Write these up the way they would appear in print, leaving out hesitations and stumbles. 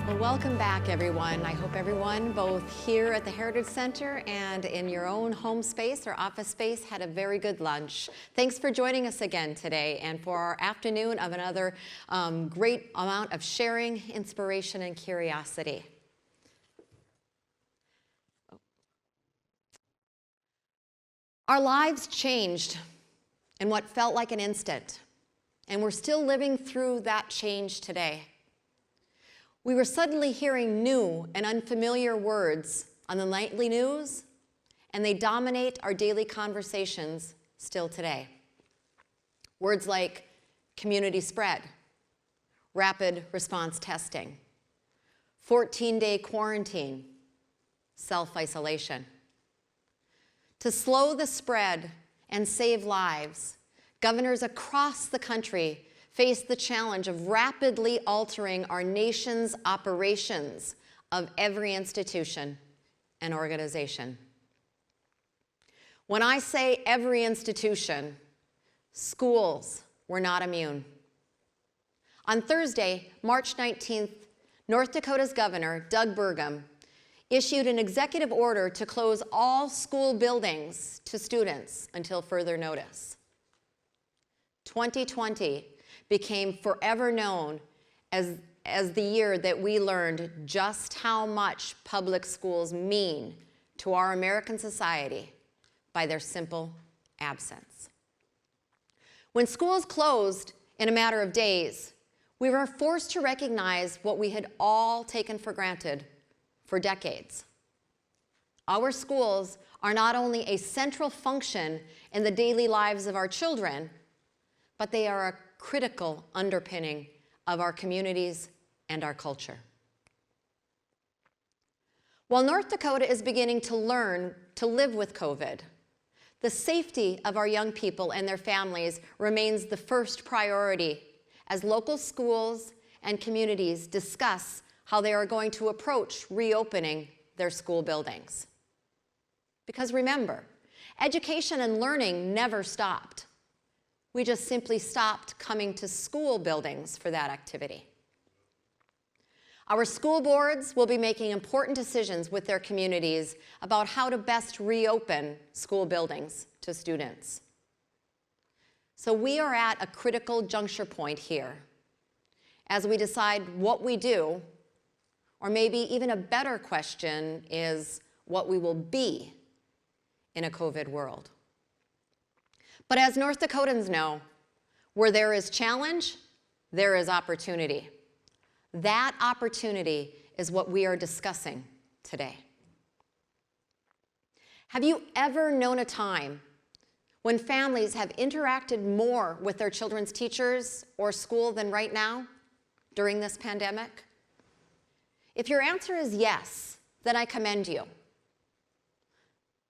Well, welcome back, everyone. I hope everyone, both here at the Heritage Center and in your own home space or office space, had a very good lunch. Thanks for joining us again today and for our afternoon of another great amount of sharing, inspiration, and curiosity. Our lives changed in what felt like an instant, and we're still living through that change today. We were suddenly hearing new and unfamiliar words on the nightly news, and they dominate our daily conversations still today. Words like community spread, rapid response testing, 14-day quarantine, self-isolation. To slow the spread and save lives, governors across the country face the challenge of rapidly altering our nation's operations of every institution and organization. When I say every institution, schools were not immune. On Thursday, March 19th, North Dakota's Governor, Doug Burgum, issued an executive order to close all school buildings to students until further notice. 2020 became forever known as the year that we learned just how much public schools mean to our American society by their simple absence. When schools closed in a matter of days, we were forced to recognize what we had all taken for granted for decades. Our schools are not only a central function in the daily lives of our children, but they are a critical underpinning of our communities and our culture. While North Dakota is beginning to learn to live with COVID, the safety of our young people and their families remains the first priority as local schools and communities discuss how they are going to approach reopening their school buildings. Because remember, education and learning never stopped. We just simply stopped coming to school buildings for that activity. Our school boards will be making important decisions with their communities about how to best reopen school buildings to students. So we are at a critical juncture point here as we decide what we do, or maybe even a better question is what we will be in a COVID world. But as North Dakotans know, where there is challenge, there is opportunity. That opportunity is what we are discussing today. Have you ever known a time when families have interacted more with their children's teachers or school than right now during this pandemic? If your answer is yes, then I commend you.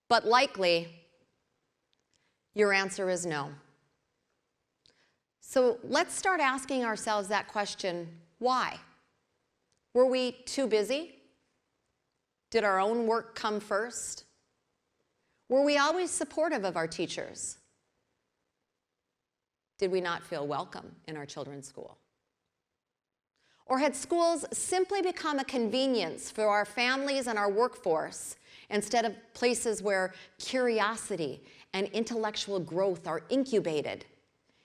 But likely, your answer is no. So let's start asking ourselves that question, why? Were we too busy? Did our own work come first? Were we always supportive of our teachers? Did we not feel welcome in our children's school? Or had schools simply become a convenience for our families and our workforce instead of places where curiosity and intellectual growth are incubated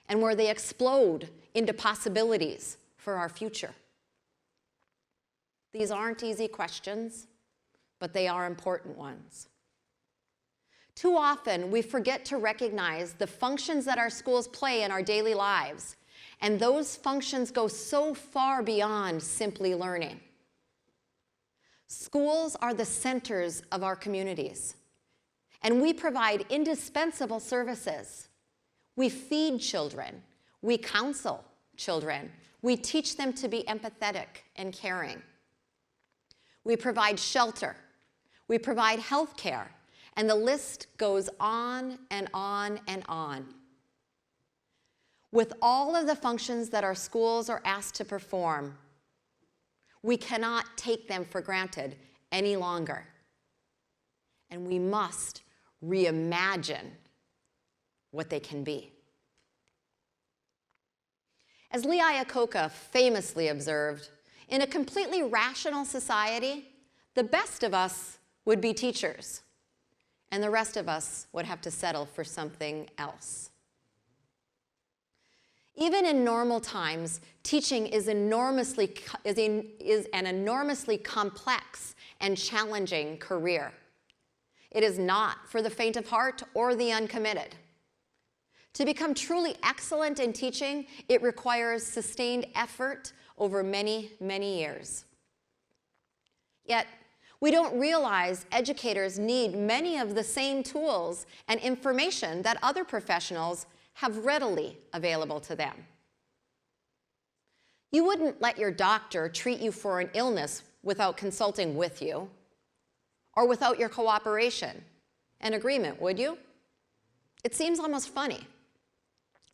and where they explode into possibilities for our future? These aren't easy questions, but they are important ones. Too often, we forget to recognize the functions that our schools play in our daily lives, and those functions go so far beyond simply learning. Schools are the centers of our communities, and we provide indispensable services. We feed children, we counsel children, we teach them to be empathetic and caring. We provide shelter, we provide health care, and the list goes on and on and on. With all of the functions that our schools are asked to perform, we cannot take them for granted any longer. And we must reimagine what they can be. As Lee Iacocca famously observed, In a completely rational society, the best of us would be teachers, and the rest of us would have to settle for something else. Even in normal times, teaching is an enormously complex and challenging career. It is not for the faint of heart or the uncommitted. To become truly excellent in teaching, it requires sustained effort over many, many years. Yet, we don't realize educators need many of the same tools and information that other professionals have readily available to them. You wouldn't let your doctor treat you for an illness without consulting with you, or without your cooperation and agreement, would you? It seems almost funny.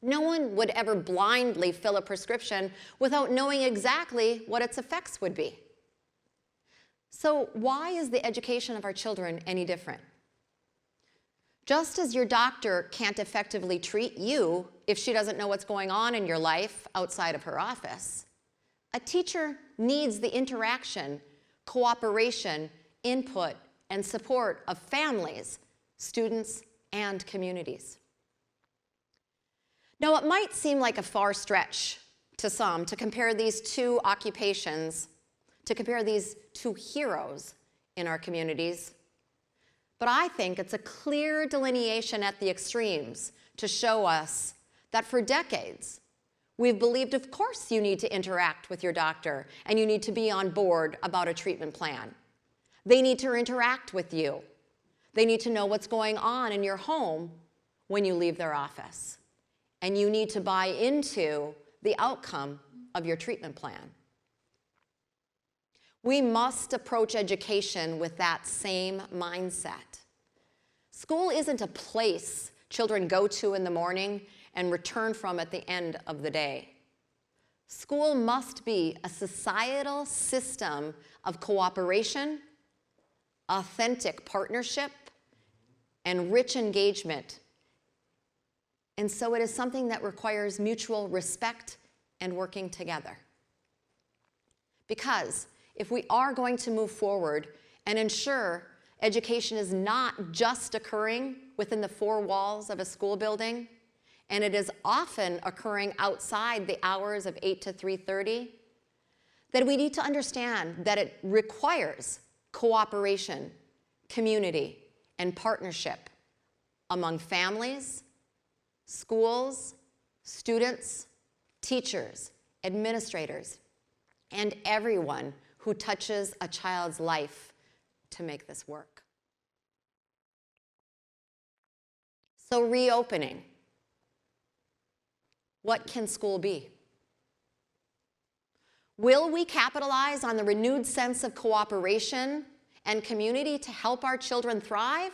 No one would ever blindly fill a prescription without knowing exactly what its effects would be. So why is the education of our children any different? Just as your doctor can't effectively treat you if she doesn't know what's going on in your life outside of her office, a teacher needs the interaction, cooperation, input, and support of families, students, and communities. Now, it might seem like a far stretch to some to compare these two occupations, to compare these two heroes in our communities, but I think it's a clear delineation at the extremes to show us that for decades, we've believed, of course, you need to interact with your doctor and you need to be on board about a treatment plan. They need to interact with you. They need to know what's going on in your home when you leave their office. And you need to buy into the outcome of your treatment plan. We must approach education with that same mindset. School isn't a place children go to in the morning and return from at the end of the day. School must be a societal system of cooperation, authentic partnership, and rich engagement. And so it is something that requires mutual respect and working together. Because if we are going to move forward and ensure education is not just occurring within the four walls of a school building, and it is often occurring outside the hours of 8 to 3:30, then we need to understand that it requires cooperation, community, and partnership among families, schools, students, teachers, administrators, and everyone who touches a child's life to make this work. So reopening. What can school be? Will we capitalize on the renewed sense of cooperation and community to help our children thrive?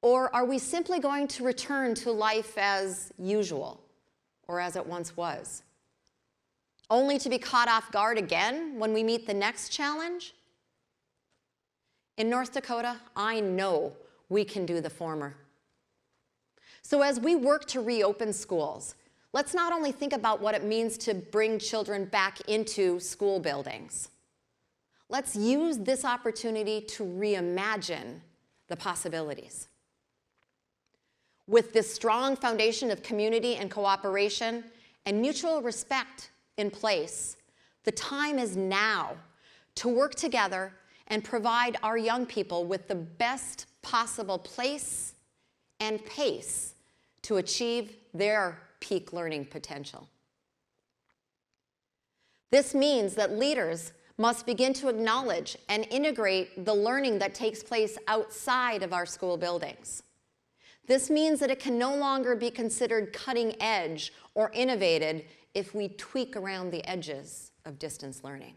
Or are we simply going to return to life as usual, or as it once was, only to be caught off guard again when we meet the next challenge? In North Dakota, I know we can do the former. So as we work to reopen schools, let's not only think about what it means to bring children back into school buildings. Let's use this opportunity to reimagine the possibilities. With this strong foundation of community and cooperation and mutual respect in place, the time is now to work together and provide our young people with the best possible place and pace to achieve their peak learning potential. This means that leaders must begin to acknowledge and integrate the learning that takes place outside of our school buildings. This means that it can no longer be considered cutting edge or innovative if we tweak around the edges of distance learning.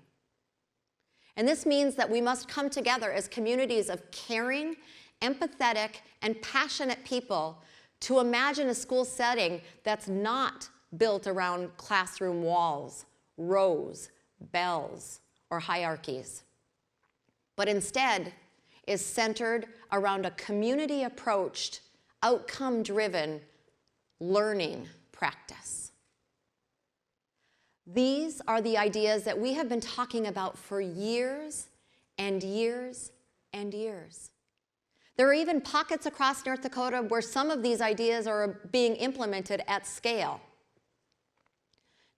And this means that we must come together as communities of caring, empathetic, and passionate people to imagine a school setting that's not built around classroom walls, rows, bells, or hierarchies, but instead is centered around a community-approached, outcome-driven learning practice. These are the ideas that we have been talking about for years and years and years. There are even pockets across North Dakota where some of these ideas are being implemented at scale.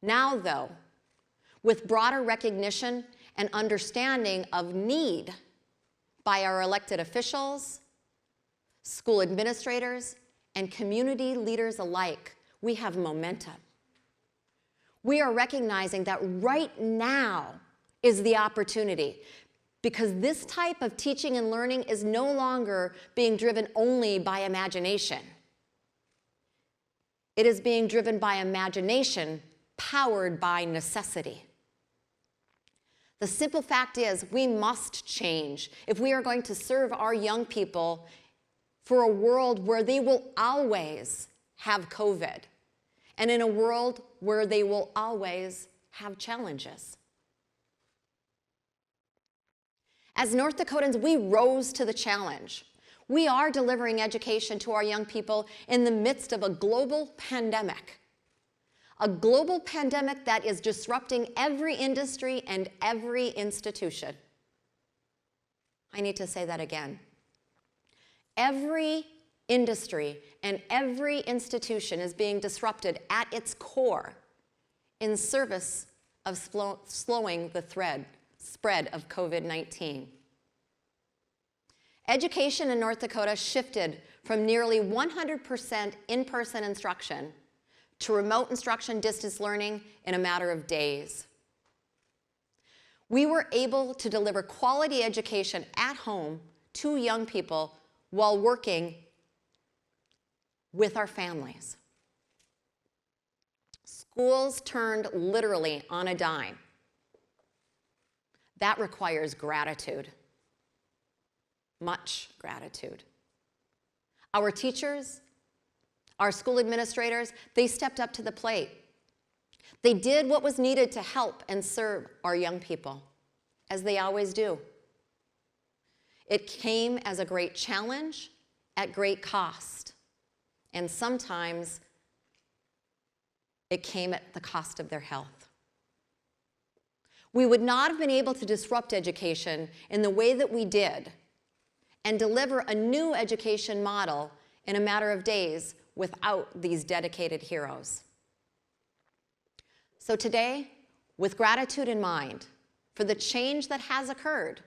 Now, though, with broader recognition and understanding of need by our elected officials, school administrators, and community leaders alike, we have momentum. We are recognizing that right now is the opportunity, because this type of teaching and learning is no longer being driven only by imagination. It is being driven by imagination, powered by necessity. The simple fact is, we must change if we are going to serve our young people for a world where they will always have COVID, and in a world where they will always have challenges. As North Dakotans, we rose to the challenge. We are delivering education to our young people in the midst of a global pandemic. A global pandemic that is disrupting every industry and every institution. I need to say that again. Every industry and every institution is being disrupted at its core in service of slowing the spread of COVID-19. Education in North Dakota shifted from nearly 100% in-person instruction to remote instruction, distance learning in a matter of days. We were able to deliver quality education at home to young people while working with our families. Schools turned literally on a dime. That requires gratitude, much gratitude. Our teachers, our school administrators, they stepped up to the plate. They did what was needed to help and serve our young people, as they always do. It came as a great challenge at great cost, and sometimes it came at the cost of their health. We would not have been able to disrupt education in the way that we did and deliver a new education model in a matter of days without these dedicated heroes. So today, with gratitude in mind for the change that has occurred,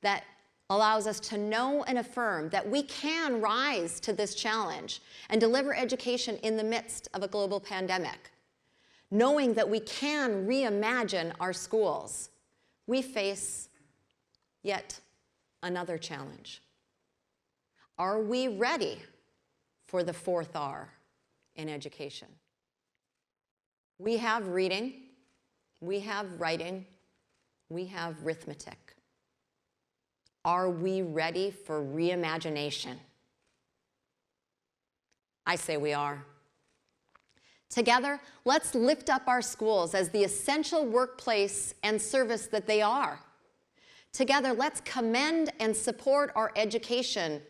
that allows us to know and affirm that we can rise to this challenge and deliver education in the midst of a global pandemic, knowing that we can reimagine our schools, we face yet another challenge. Are we ready for the fourth R in education? We have reading, we have writing, we have arithmetic. Are we ready for reimagination? I say we are. Together, let's lift up our schools as the essential workplace and service that they are. Together, let's commend and support our educators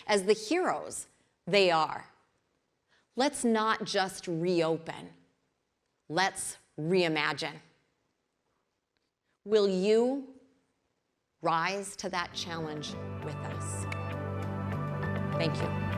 as the heroes they are. Let's not just reopen. Let's reimagine. Will you rise to that challenge with us? Thank you.